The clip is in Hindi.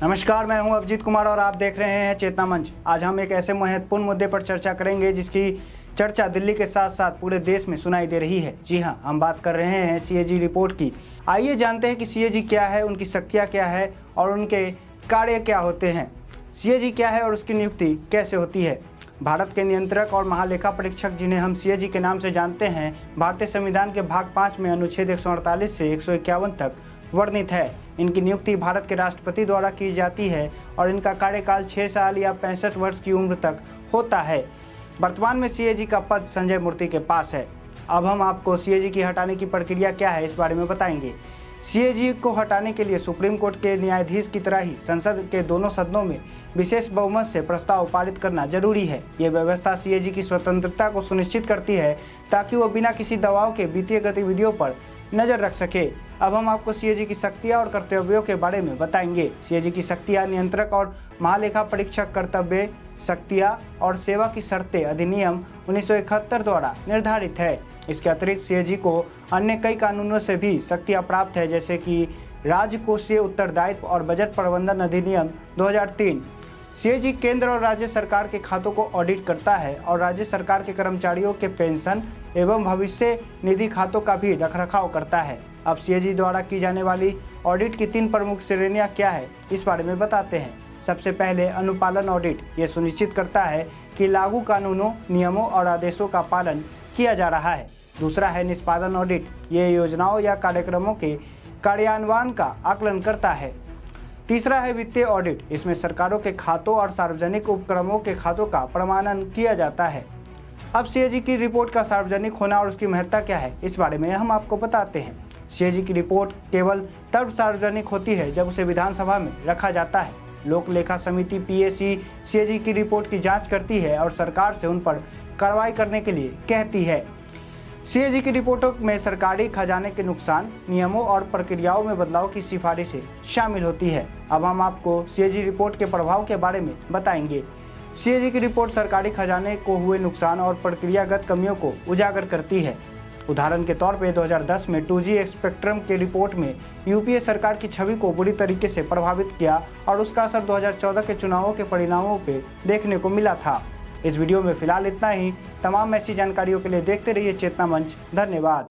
नमस्कार, मैं हूं अभिजीत कुमार और आप देख रहे हैं चेतना मंच। आज हम एक ऐसे महत्वपूर्ण मुद्दे पर चर्चा करेंगे जिसकी चर्चा दिल्ली के साथ साथ पूरे देश में सुनाई दे रही है। जी हां, हम बात कर रहे हैं सीएजी रिपोर्ट की। आइए जानते हैं कि सीएजी क्या है, उनकी शक्तियां क्या है और उनके कार्य क्या होते हैं। सीएजी क्या है और उसकी नियुक्ति कैसे होती है। भारत के नियंत्रक और महालेखा परीक्षक, जिन्हें हम सीएजी के नाम से जानते हैं, भारतीय संविधान के भाग 5 में अनुच्छेद 148 से 151 तक वर्णित है। इनकी नियुक्ति भारत के राष्ट्रपति द्वारा की जाती है और इनका कार्यकाल 6 साल या 65 वर्ष की उम्र तक होता है। वर्तमान में सीएजी का पद संजय मूर्ति के पास है। अब हम आपको सीएजी की हटाने की प्रक्रिया क्या है इस बारे में बताएंगे। सीएजी को हटाने के लिए सुप्रीम कोर्ट के न्यायाधीश की तरह ही संसद के दोनों सदनों में विशेष बहुमत से प्रस्ताव पारित करना जरूरी है। ये व्यवस्था सीएजी की स्वतंत्रता को सुनिश्चित करती है ताकि वो बिना किसी दबाव के वित्तीय गतिविधियों पर नजर रख सके। अब हम आपको सीएजी की शक्तियां और कर्तव्यों के बारे में बताएंगे। सीएजी की शक्तियां नियंत्रक और महालेखा परीक्षक कर्तव्य, शक्तियां और सेवा की शर्तें अधिनियम 1971 द्वारा निर्धारित है। इसके अतिरिक्त सीएजी को अन्य कई कानूनों से भी शक्तियां प्राप्त है, जैसे कि राजकोषीय उत्तरदायित्व और बजट प्रबंधन अधिनियम 2003। सीएजी केंद्र और राज्य सरकार के खातों को ऑडिट करता है और राज्य सरकार के कर्मचारियों के पेंशन एवं भविष्य निधि खातों का भी रखरखाव करता है। अब सीएजी द्वारा की जाने वाली ऑडिट की 3 प्रमुख श्रेणियां क्या है इस बारे में बताते हैं। सबसे पहले अनुपालन ऑडिट। ये सुनिश्चित करता है कि लागू कानूनों, नियमों और आदेशों का पालन किया जा रहा है। दूसरा है निष्पादन ऑडिट। ये योजनाओं या कार्यक्रमों के कार्यान्वयन का आकलन करता है। तीसरा है वित्तीय ऑडिट। इसमें सरकारों के खातों और सार्वजनिक उपक्रमों के खातों का प्रमाणन किया जाता है। अब सीएजी की रिपोर्ट का सार्वजनिक होना और उसकी महत्ता क्या है इस बारे में हम आपको बताते हैं। सीएजी की रिपोर्ट केवल तब सार्वजनिक होती है जब उसे विधानसभा में रखा जाता है। लोक लेखा समिति पीएसी सीएजी की रिपोर्ट की जांच करती है और सरकार से उन पर कार्रवाई करने के लिए कहती है। सीएजी की रिपोर्टों में सरकारी खजाने के नुकसान, नियमों और प्रक्रियाओं में बदलाव की सिफारिशें शामिल होती है। अब हम आपको सीएजी रिपोर्ट के प्रभाव के बारे में बताएंगे। सीएजी की रिपोर्ट सरकारी खजाने को हुए नुकसान और प्रक्रियागत कमियों को उजागर करती है। उदाहरण के तौर पर 2010 में 2G स्पेक्ट्रम के रिपोर्ट में यूपीए सरकार की छवि को बुरी तरीके से प्रभावित किया और उसका असर 2014 के चुनावों के परिणामों पे देखने को मिला था। इस वीडियो में फिलहाल इतना ही। तमाम ऐसी जानकारियों के लिए देखते रहिए चेतना मंच। धन्यवाद।